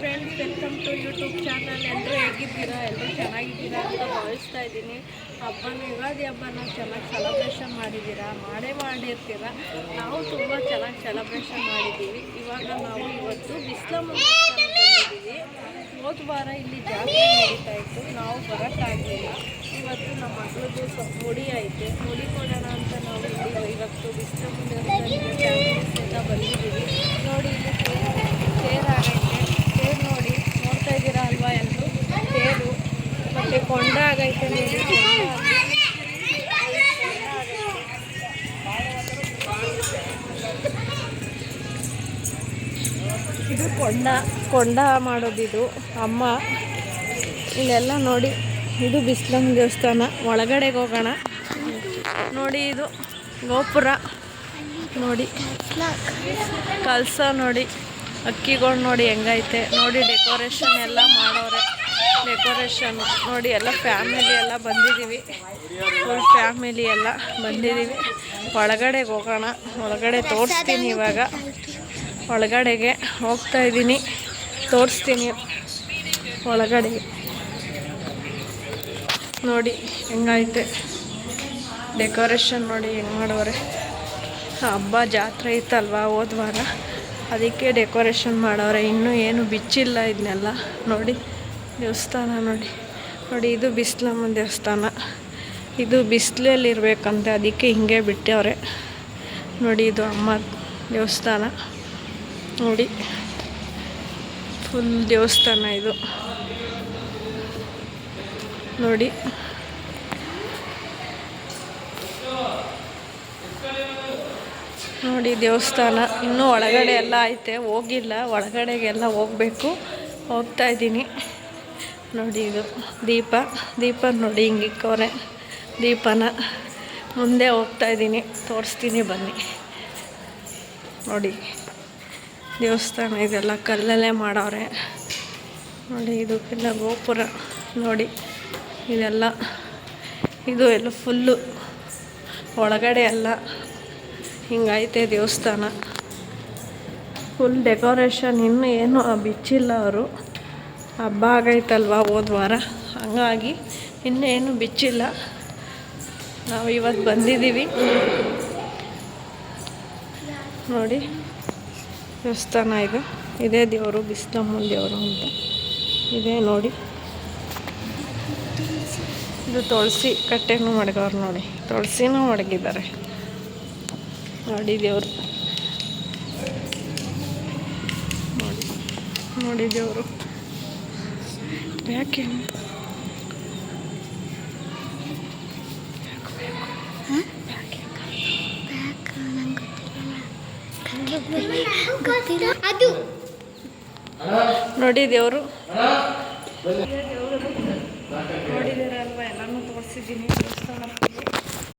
Friends, welcome to YouTube channel. ಎಲ್ಲರೂ ಹೇಗಿದ್ದೀರಾ? ಎಲ್ಲರೂ ಚೆನ್ನಾಗಿದ್ದೀರಾ ಅಂತ ಭಾವಿಸ್ತಾ ಇದ್ದೀನಿ. ಯುಗಾದಿ ಹಬ್ಬನ ಚೆನ್ನಾಗಿ ಸೆಲೆಬ್ರೇಷನ್ ಮಾಡಿರ್ತೀರ. ನಾವು ತುಂಬ ಚೆನ್ನಾಗಿ ಸೆಲೆಬ್ರೇಷನ್ ಮಾಡಿದ್ದೀವಿ. ಇವಾಗ ನಾವು ಇವತ್ತು ಬಿಸ್ಲಮ್ಮ ಬಂದಿದ್ದೀವಿ. ಹೋದ ವಾರ ಇಲ್ಲಿ ಜಾತ್ರೆ ನಡೀತಾ ಇತ್ತು, ನಾವು ಬರೋಕ್ಕಾಗಲಿಲ್ಲ. ಇವತ್ತು ನಮ್ಮ ಮಗಳದ್ದು ಮುಡಿ ಐತೆ, ಮುಡಿ ಕೊಡೋಣ ಅಂತ ನಾವು ಇಲ್ಲಿ ಇವತ್ತು ಬಿಸ್ಲಮ್ಮ ದೇವಸ್ಥಾನಕ್ಕೆ ಫ್ಯಾಮಿಲಿ ಸಹಿತ ಬಂದಿದ್ದೀವಿ. ನೋಡಿ, ಇಲ್ಲಿ ತೇರಾಗೈತೆ. ತೇರು ನೋಡ್ತಾ ಇದ್ದೀರಾ ಅಲ್ವಾ ಎಲ್ಲರೂ? ತೇರು ಮತ್ತು ಕೊಂಡ ಆಗೈತೆ ನೋಡಿ. ಇದು ಕೊಂಡ ಮಾಡೋದಿದು ಅಮ್ಮ. ಇಲ್ಲೆಲ್ಲ ನೋಡಿ, ಇದು ಬಿಸ್ಲಮ್ಮ ದೇವಸ್ಥಾನ. ಒಳಗಡೆಗೆ ಹೋಗೋಣ. ನೋಡಿ, ಇದು ಗೋಪುರ ನೋಡಿ, ಕಲಸ ನೋಡಿ, ಅಕ್ಕಿಗಳು ನೋಡಿ ಹೆಂಗೈತೆ ನೋಡಿ. ಡೆಕೋರೇಷನ್ ಎಲ್ಲ ಮಾಡೋರೆ. ಡೆಕೋರೇಷನ್ನು ನೋಡಿ, ಎಲ್ಲ ಫ್ಯಾಮಿಲಿ ಎಲ್ಲ ಬಂದಿದ್ದೀವಿ. ಫುಲ್ ಫ್ಯಾಮಿಲಿ ಎಲ್ಲ ಬಂದಿದ್ದೀವಿ. ಒಳಗಡೆಗೆ ಹೋಗೋಣ. ಒಳಗಡೆ ತೋರಿಸ್ತೀನಿ. ಇವಾಗ ಒಳಗಡೆಗೆ ಹೋಗ್ತಾ ಇದ್ದೀನಿ, ತೋರಿಸ್ತೀನಿ ಒಳಗಡೆಗೆ. ನೋಡಿ ಹೆಂಗೈತೆ ಡೆಕೋರೇಷನ್ ನೋಡಿ, ಹೆಂಗೆ ಮಾಡೋರೆ. ಹಬ್ಬ ಜಾತ್ರೆ ಇತ್ತಲ್ವ ಹೋದ ವಾರ, ಅದಕ್ಕೆ ಡೆಕೋರೇಷನ್ ಮಾಡೋರೆ. ಇನ್ನೂ ಏನು ಬಿಚ್ಚಿಲ್ಲ ಇದನ್ನೆಲ್ಲ. ನೋಡಿ ದೇವಸ್ಥಾನ ನೋಡಿ. ಇದು ಬಿಸ್ಲಮ್ಮನ ದೇವಸ್ಥಾನ. ಇದು ಬಿಸಿಲಲ್ಲಿರ್ಬೇಕಂತೆ, ಅದಕ್ಕೆ ಹಿಂಗೆ ಬಿಟ್ಟವ್ರೆ ನೋಡಿ. ಇದು ಅಮ್ಮ ದೇವಸ್ಥಾನ ನೋಡಿ, ಫುಲ್ ದೇವಸ್ಥಾನ ಇದು ನೋಡಿ. ನೋಡಿ ದೇವಸ್ಥಾನ ಇನ್ನೂ ಒಳಗಡೆ ಎಲ್ಲ ಐತೆ, ಹೋಗಿಲ್ಲ. ಒಳಗಡೆಗೆಲ್ಲ ಹೋಗಬೇಕು, ಹೋಗ್ತಾ ಇದ್ದೀನಿ ನೋಡಿ. ಇದು ದೀಪ ನೋಡಿ, ಹಿಂಗಿಕ್ಕವ್ರೆ ದೀಪನ. ಮುಂದೆ ಹೋಗ್ತಾ ಇದ್ದೀನಿ, ತೋರಿಸ್ತೀನಿ ಬನ್ನಿ. ನೋಡಿ ದೇವಸ್ಥಾನ ಇದೆಲ್ಲ ಕಲ್ಲಲ್ಲೇ ಮಾಡವ್ರೆ ನೋಡಿ. ಇದು ಎಲ್ಲ ಗೋಪುರ ನೋಡಿ. ಇದೆಲ್ಲ ಇದು ಎಲ್ಲ ಫುಲ್ಲು ಒಳಗಡೆ ಎಲ್ಲ ಹಿಂಗೈತೆ ದೇವಸ್ಥಾನ. Full decoration. ಇನ್ನೂ ಏನು ಬಿಚ್ಚಿಲ್ಲ ಅವರು. ಹಬ್ಬ ಆಗೈತಲ್ವ ಹೋದ ವಾರ, ಹಂಗಾಗಿ ಇನ್ನೂ ಏನು ಬಿಚ್ಚಿಲ್ಲ. ನಾವು ಇವತ್ತು ಬಂದಿದ್ದೀವಿ ನೋಡಿ. ದೇವಸ್ಥಾನ ಇದೇ ದೇವರು, ಬಿಸ್ಲಮ್ಮನ ದೇವರು ಅಂತ ಇದೆ ನೋಡಿ. ಇದು ತುಳಸಿ ಕಟ್ಟೆನೂ ಮಡಗವ್ರು ನೋಡಿ, ತುಳಸಿನೂ ಮಡಗಿದ್ದಾರೆ ನೋಡಿ. ದೇವರು ನೋಡಿ ದೇವರು. ಯಾಕೆ ನೋಡಿ ದೇವರು. ನೋಡಿದ್ದೀರ ಅಲ್ವಾ? ಎಲ್ಲನೂ ತೋರಿಸಿದ್ದೀನಿ ದೇವಸ್ಥಾನ.